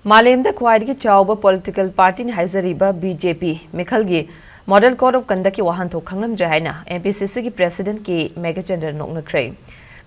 Malem the khwaidagi chaoba political party ni haijariba BJP Imphal model code of conduct ki wahanthok khanglamdre haina MPCC ki Presdient K Meghachandra noknakhre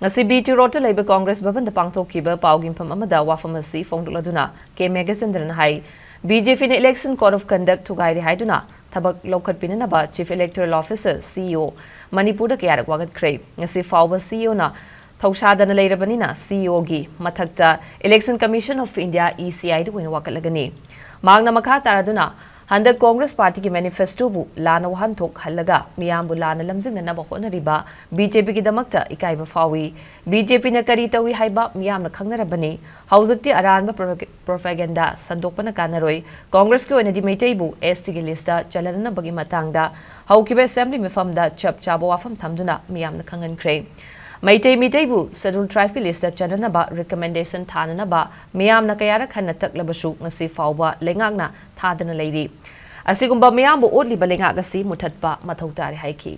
ngasi BT rota labor Congress bhavan da pangthokkiba paugimpham amada wafamasi fongduladuna K Meghachandra hai BJP ni election code of conduct thugairi haiduna thabak lokhat pinanaba Chief Electoral Officer CEO Manipur da kyarak wagat khre ngasi fawba CEO na Thausadana Leirabanina, CEO gi Mathakta Election Commission of India ECI win wakalagani. Magna Makha Taraduna, Handa Congress Party ki manifesto bu Lana wahanthok halaga, Miyambu Lana Lamzing na Nabahona riba, BJP ki damakta Ikaiba Fawi, BJP na Karitawi Haiba, Miyam na Khangarabani, Hausakti Aranba propaganda, Sandopana Kanaroy, Congress ko enedimatebu, STG lista, Chalana Bagimatanga, Haukiba Assembly Mifamda, Chap Chabo Wafam Tamduna, Miyam na Kangan Cray. Maitei miteibu Sadul Tribe ki lista chananaba recommendation thananaba miyam na kayara khanna taklabasu ngasi fawba lengakna thadana leidi asigumba miyam bu odliba lengak asi muthatpa mathau tari haiki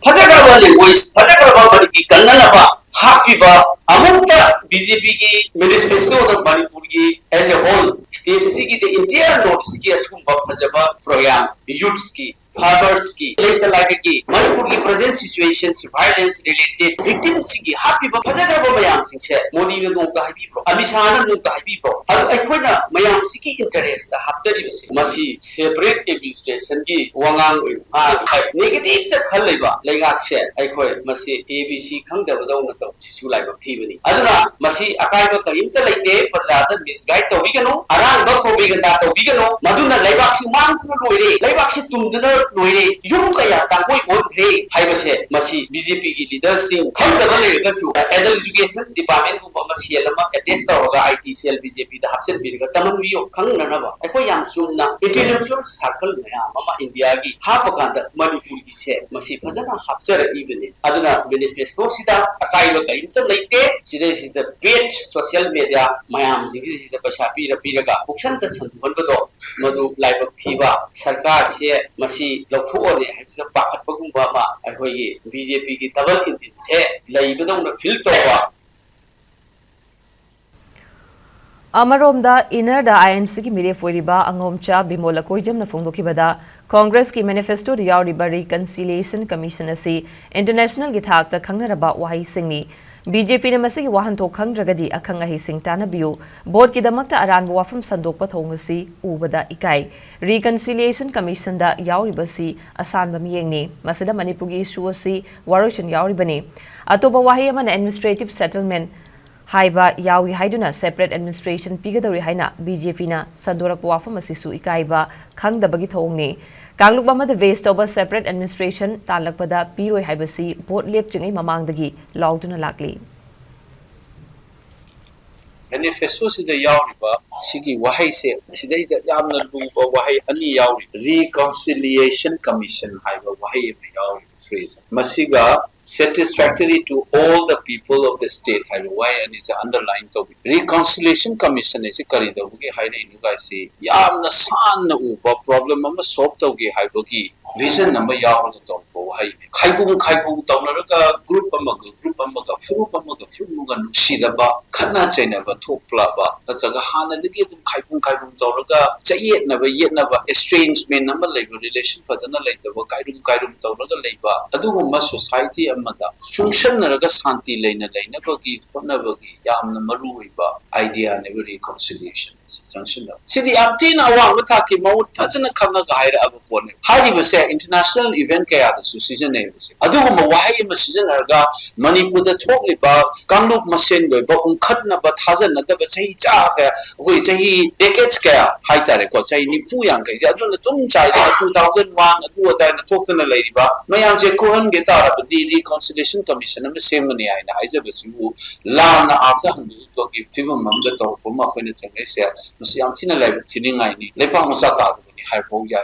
Phajagraba language phajagraba mariki kannalaba hakiba amukta BJP ki manifesto da Manipur ki as a whole state si ki the entire notes ki askumba phajaba program youths ki fathers ki like ki Manipur ki present situations violence related victims ki happy ba phajagraba mayam sing che Modi ne dong ta habi bro amisana dong ta habi bro adu aikhoina mayam si ki interest da hapjari bisi masi separate administration ki wangang negative ta khalaiba leingak se aikhoi masi ABC khangdaba dong to sisu lai ba thibani aduna masi akai ba karimta leite prajada misguide to bigano arang ba propaganda to bigano maduna laibak si mangsna loire laibak si tumdana loire yum kaya tangoi onre haibase masi BJP ki leaders sing khangdaba leirga su adult education department ku masi lama attest toga IT cell BJP da hapchen birga tamanwi yo khangna na ba ai yam chumna intellectual circle maya mama India ki hapakanda Manipur ki se masi phajana hapchara ibene aduna manifesto sida akai ba kaimta leite sida paid social media mayam jingi sida paisa piraga auction ta sanban do madu laibak thiba sarkar se masi lokthone haisa pakat pagumba ma ai BJP ki double engine se laibadona fill towa Amaromda inner da INC ki mire foiriba angomcha bimola koijam na fongdokibada Congress ki manifesto da yauriba reconciliation commission asi international gi thakta khangnaraba wahai singni BJP ne masigi wahanthok khangdragadi akhang ahi singtana biu board ki damakta aranbu wafam sandokpa thongasi ubada ikai reconciliation commission da yauriba si asanba miyengni masida Manipur gi issue asi waroshan yauribani atoba wahai amana administrative settlement Haiba yawi haiduna separate administration pigadari haina BJP na sandorak wafam asisu ikaiba khangdabagi thongni kanglukba mada waste over separate administration talakpada piroi haibasi board lep chingai mamangdagi lauduna lakli manifesto sida yauriba sigi wahai se sida yamna luba wahai ani yauri reconciliation commission haiba wahai yauri phrase masiga satisfactory to all the people of the state. Why and is underlined to reconciliation commission is a corridor. Yamna san uba problem ama solve to ge haibogi vision number yahu to hai kaibung taunaraga group amaga furuga nusidaba khana chaina ba thopla ba tajaga hana digi dum kaibung tauraga chayet na ba estrangement number labor relation fazana laitaba kairum tauraga leiba adugumma society amada function naraga santi leina bagi khona bagi yamna maruiba idea ne reconciliation junction sidi amtina wa thaki maut fazana khanga ga haira aba pone hari base international event kaya da season ne base adugumma wahai ma season arga Manipur da thokliba kangluk masen go ba unkhatna ba thajana da ba chahi cha ga hoi chahi decades kaya haitare ko chahi ni fu yang kai ja aduna tum chai 2001 adu ta na thokna leiriba mayam je kohan ge tara ba di reconciliation commission am same ni ai na haija ba siu la na after handu to gi phim mam ga to ko ma khone thang se musyam thina lai thini ngai ni lepa masa ta ni hai bo ya